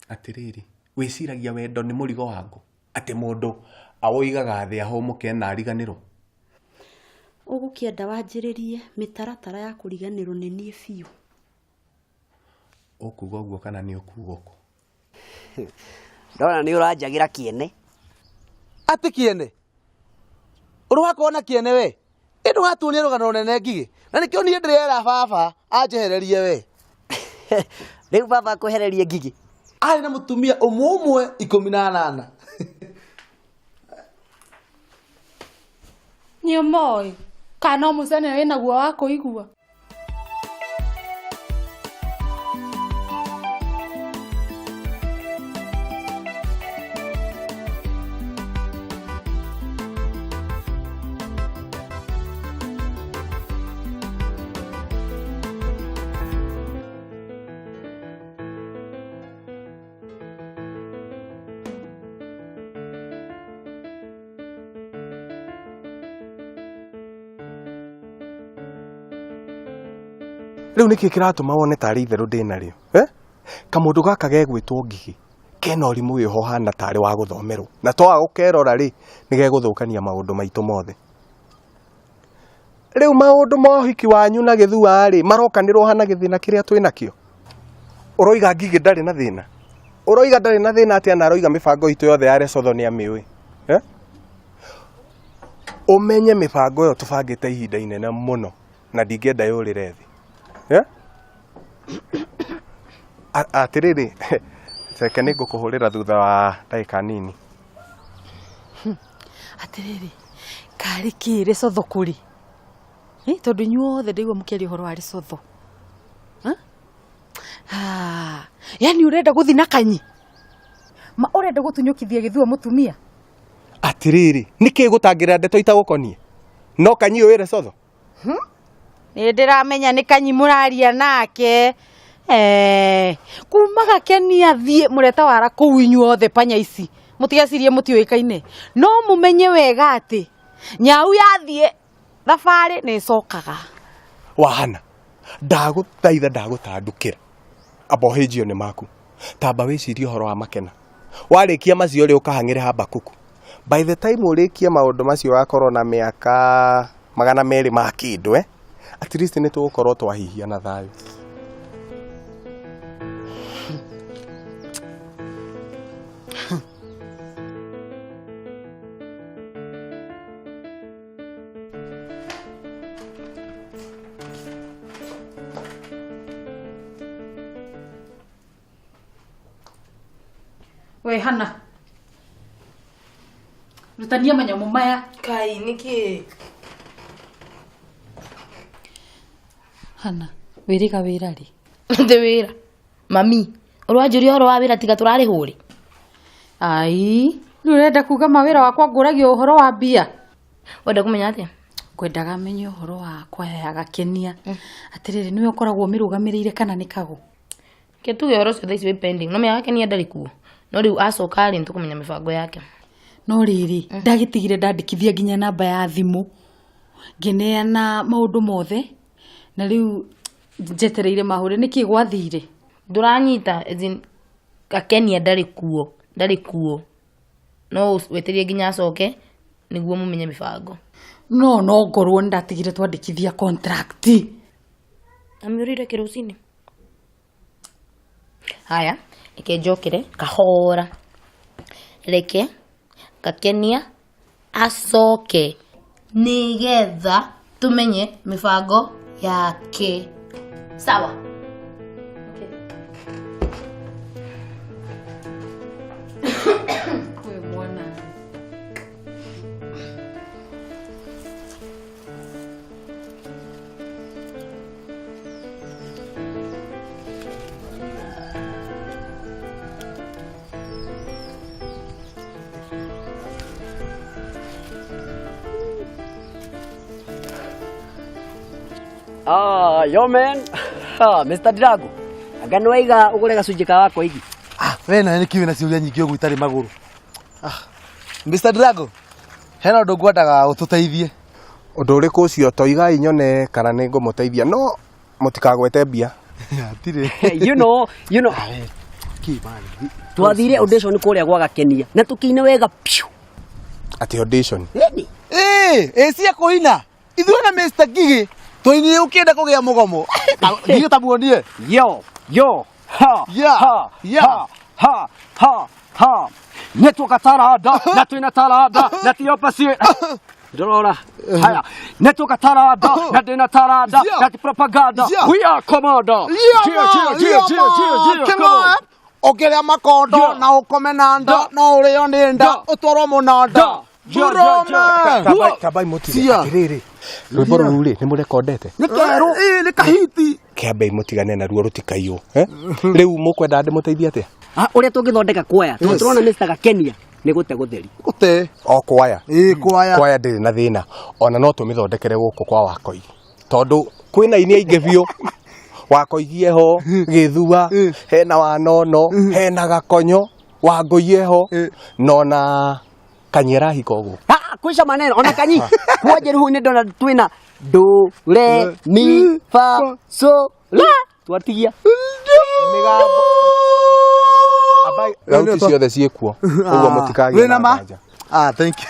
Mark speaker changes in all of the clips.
Speaker 1: Atiriri, wiciragia wendo ni murigo wangu ati mundu awoigaga thia homuke na ariganirwo.
Speaker 2: Ugukienda wanjiririe mitaratara ya kuriganirwo ni nie biu.
Speaker 1: Ukuga uguo kana ni ukuga uko?
Speaker 3: Ndona ni uranjagira kiene.
Speaker 4: Ati kiene? Uruhakona kiene we? Indu hatunie rugano nene ngigi. Na nikio nie ndirera baba anjehererie we.
Speaker 3: Riu baba kuhererie ngigi.
Speaker 4: Ari na mutumia umwe 18.
Speaker 5: Nio moi. Kana musane wena guo wako igua.
Speaker 1: Riu niki kiratuma wone tari itheru ndinario kamundu gaka gegwitwo ngigi kena urimu wiho hana tari wa guthomerwo na to agukerora ri nigeguthukania maundu maitu mothe. Riu maundu ma uhiki wanyu na githua ri marokanirwo hana githina kiria twinakio. Uroiga ngigi ndari na thina, uroiga ndari na thina ati ana aroiga mibango itu yothe ya recotho ni amiwi umenye mibango yo tubangite ihinda inene muno na ndingenda yurire thi. Atiriri, seke nigukuhurira thutha wa ndagika nini.
Speaker 2: Atiriri, kari kire cotho kuri? Tondu inyuothe ndigua mukiaria uhoro wa ricotho. Yani urenda guthina kanyi? Ma urenda gutunyukithia githua mutumia?
Speaker 1: Atiriri, niki gutangira ndeto itagukonie? No kanyi uyu ricotho?
Speaker 2: Ndiramenya ni kanyi muraria nake. Kuma gakenia thie mureta wara kuu inyuothe panya ici. Mutigacirie mutioikaine. No mumenye wega ati nyau yathie thabari ni cokaga.
Speaker 1: Wahana. Ndaguthaitha ndagutandukira. Abohejio ni maku. Tamba wicirie horo wa makena. Warikia macio ri ukahangire Habakuku. By the time urikia maundu macio wakorwo na miaka 200 ma kindu at least ni tugukorwo twahihia na thayu.
Speaker 5: We Hana. Rutania manyamu maya.
Speaker 6: Kai niki.
Speaker 2: Hana, wiriga wira ri.
Speaker 6: Nde wira. Mami, urwanjuri horo wa wira tiga turari huri.
Speaker 5: Ai, urenda kuga mawira wakwa nguragio uhoro wa bia.
Speaker 6: Wenda kumenya atia?
Speaker 2: Kwendaga menye uhoro wakwa ya gakenia. Atiriri niwe ukoragwo mirugamirire kana ni kago.
Speaker 6: Ketuge horo cio thaici pending. No mea gakenia ndari kuo. No riu acoka ari ntukumenya mibango yake.
Speaker 2: No riri, ndagitigire ndandikithia nginya namba ya thimu. Ngineana maundu mothe. Na riu njetereire mahure niki gwathire.
Speaker 6: Nduranyita gakenia ndari kuo. No weterie nginya acoke niguo mumenye mibango.
Speaker 2: No ngorwo ndatigire twandikithia contract.
Speaker 6: Amiurire kirusini. Haya, ike njokere kahora. Reke gakenia acoke nigetha tumenye mibango yake. Sawa? Okay.
Speaker 2: Kwe mwana.
Speaker 3: Yo man. Mr. Drago. Agano waiga ugure gacunji ka wako igi.
Speaker 4: We na niki wina ciuria nyingi ugu itari maguru. Mr. Drago. Hena undu ngwendaga ututeithie.
Speaker 1: Undu uriku ucio toiga inyone kana ni ngumuteithia no mutikagwete mbia.
Speaker 4: Atire.
Speaker 3: You know.
Speaker 4: Kibani.
Speaker 3: Twathire audition kuria gwa Gakenia na tukiina wega piu.
Speaker 1: Ati audition.
Speaker 3: Nini?
Speaker 4: Cia kuina. Ithuĩ na Mr. Gigi tũini ũkĩenda kũgĩa mũgomo. Gigi tamuonie.
Speaker 3: Yo. Ha.
Speaker 4: Yeah.
Speaker 3: Ha. Ha. Netwoka Taranda na twina Taranda na ti opposite. Dorora. Haya. Netwoka Taranda na dina Taranda na ti propaganda. We are commander.
Speaker 4: Come on. Ongerea makondo na ukome na nda no urio ni nda utwarwo munanda.
Speaker 1: Kabai motiga atiriri. Rwimbo rũu rĩ nĩ mũrekondete.
Speaker 3: Nĩ kerũ.
Speaker 4: Nĩ kahiti.
Speaker 1: Kĩambe mũtigane naruo rũtikaiywo. Rĩu mũkwenda ndĩmũteithie atĩa?
Speaker 3: Uria tungithondeka kwaya. Turona Mr. Gakenia nĩ gũte gũtheri.
Speaker 4: Gũte.
Speaker 1: O kwaya.
Speaker 4: Kwaya.
Speaker 1: Kwaya ndĩrĩ na thĩna. Ona no tũmĩthondekere gũkũ kwa Wakoi. Tondũ kwĩna ini aingĩ biũ. Wakoigie ho, Gĩthua, hena Wanono, hena Gakonyo, Wangũiye ho, nona Kanyera hiko guo.
Speaker 3: Kwisha maneno ona kanyi. Kuoje ruhu ni ndona twina do re mi fa so la. Twatigia.
Speaker 1: Migambo. Abai, rauti ciothe ciekuo. Ũguo mũtikagie.
Speaker 4: Wĩna ma? Thank you.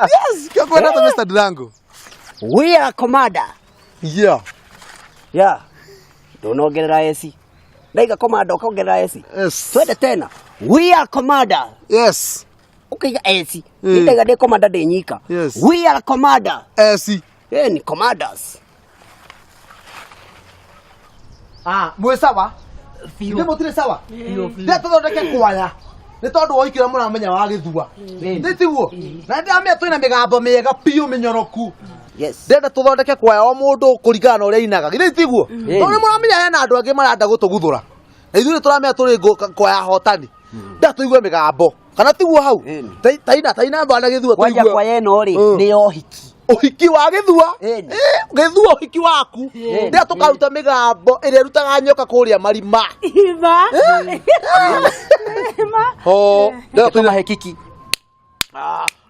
Speaker 4: Yes, kyo kwenda to Mr. Drango.
Speaker 3: We are commander.
Speaker 4: Yeah.
Speaker 3: Ndonongerera AC. Ndaiga commander ukongerera AC.
Speaker 4: Yes.
Speaker 3: Twende tena. We are commander.
Speaker 4: Yes.
Speaker 3: Ukaiga AC. Ndaiga de commander de nyika.
Speaker 4: Yes.
Speaker 3: We are commander.
Speaker 4: AC.
Speaker 3: Ni commanders.
Speaker 4: Mwe sawa? Nĩ mũtirĩ sawa? Nĩ tũthondeke kwaya. Nĩ tondũ woikira mũramenya wa Gĩthua. Nĩ tiguo. Na ndamenya twĩna mĩgambo mĩega piũ mĩnyoroku.
Speaker 3: Yes.
Speaker 4: Ndenda tũthondeke kwaya o mũndũ kũringana na ũrĩa ainaga. Nĩ tiguo. Tondũ mũramenya hena andũ angĩ marenda gũtũguthũra. Na ithuĩ tũramenya tũrĩ kwaya hotani. Nda tũigue mĩgambo. Kana tiguo hau. Taina bana Gĩthua
Speaker 3: tũigue. Kwaya ĩno rĩ nĩ ohiki.
Speaker 4: Uhiki wa Gĩthua. Gĩthua uhiki waku. Ndia tukaruta migambo ĩrĩa rutaga nyoka kũrĩa marima.
Speaker 2: Iva.
Speaker 3: Ndio tunahe kiki.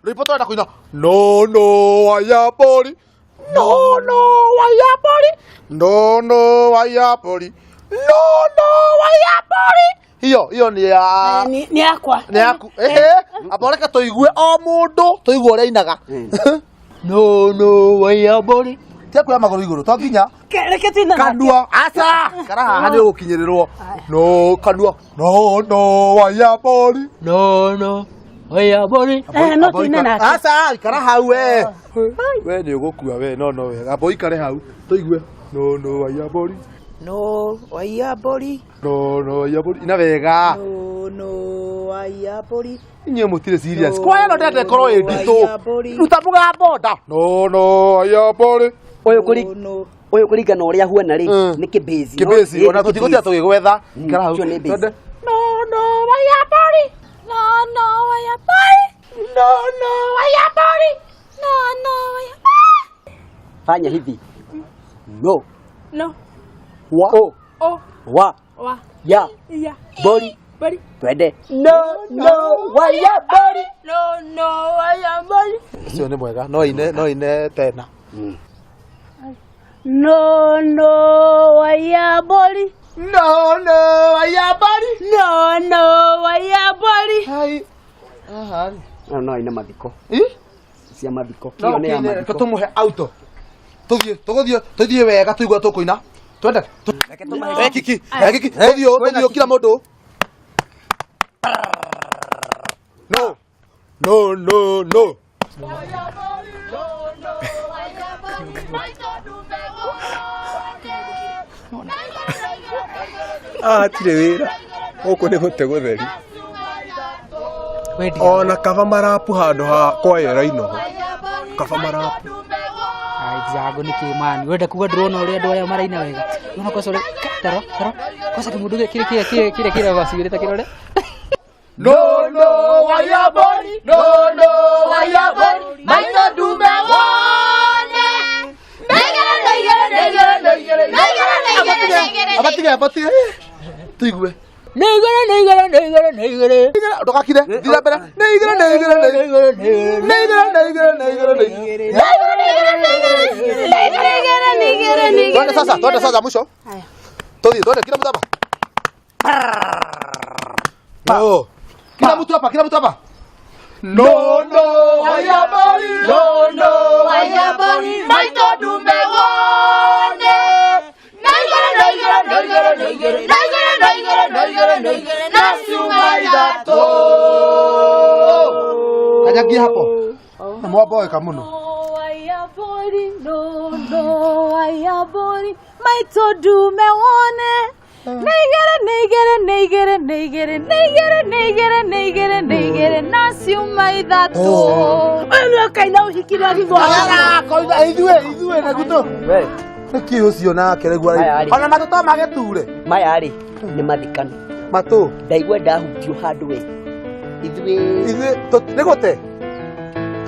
Speaker 4: Rĩpo twenda kũina. No wayapori. No wayapori. No wayapori. Hiyo ni ya
Speaker 2: ni yakwa.
Speaker 4: Ni yaku. Aboreka tũigue o mũndũ tũigue ũrĩa ainaga. No wayapori. Teku ya magũrũ igũrũ to nginya.
Speaker 2: Reke twina.
Speaker 4: Kanua. Aca. Kara haha nĩ ũkinyĩrĩrwo. No kanua. No wayapori. No wayapori.
Speaker 2: No twina nake.
Speaker 4: Aca kara hau we. We nĩ ũgũkua we no wega. Mboi kare hau. Tũigue. No wayapori.
Speaker 7: No wayapori.
Speaker 4: No wayapori. Ina wega.
Speaker 7: No wayapori.
Speaker 4: Inyuĩ mũtirĩ serious. Kwaya no ndende korwo ĩ nditũ. Ruta mũgambo nda. No wayapori.
Speaker 3: Oyo kuringana ũrĩa huana rĩ nĩ kĩbezi.
Speaker 4: Kĩbezi ona tũtigũtia tũgĩgwetha. Kara hau.
Speaker 7: No wayapori. No wayapori. No wayapori. No wayapori.
Speaker 3: Fanya hivi. No. Wa. Ya. Bori. Twende. No wayapori.
Speaker 7: No wayapori.
Speaker 4: Sio nĩ mwega. No ine tena.
Speaker 2: No wayapori.
Speaker 4: No wayapori.
Speaker 2: No wayapori.
Speaker 4: Hai. Aha.
Speaker 3: No ina mathiko. Cia mathiko.
Speaker 4: Kĩo nĩ ya mathiko. Tũmũhe auto. Tũthiĩ wega tũigua tũkũina. Twende. Kiki. Tũthiĩ kila mũndũ. No.
Speaker 1: Tirĩ wĩra. Gũkũ nĩ gũte gũtheri. Ona kaba marapu handũ ha kwayera inoho. Kaba marapu.
Speaker 5: Jago ni kimani. Wenda kuga drone ule ndo ya maraina wega. Una kosa ule taro. Kosa kimudu kile wasireta kirole.
Speaker 4: No wayapori. No wayapori. Maina dume wone. Abatiga. Tuigue. Neigere. Ndokakire. Thira mbere. Neigere. Twende sasa mwisho. Twende kila mtu hapa. Oh. Kila mtu hapa.
Speaker 1: No, haya bari. No, haya bari. Maito dume wone. Naigere. Nasiumaida to.
Speaker 4: Kanyagi hapo. Na mwaboeka muno.
Speaker 7: No, haya bari. No, haya bari. Maito dume wone. Neigere nasiumaida to. Wewe kaina uhikira hizo.
Speaker 4: Koida ithuĩ na guto.
Speaker 3: We,
Speaker 4: Niki ucio nake rĩu arĩ. Ona matũ mageture.
Speaker 3: maya rĩ nĩ mathikanu.
Speaker 4: Matũ.
Speaker 3: Ndaigua ndahutio handũ we. Ithuĩ
Speaker 4: Nĩ gũte.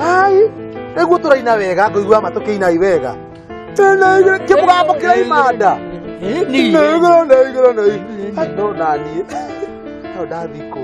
Speaker 4: Ai. Nĩguo tũraina wega ngũigua matũ kĩina wega. Kĩmũgambo kĩraima nda. Neigere. No naniĩ. Hau ndathikũ.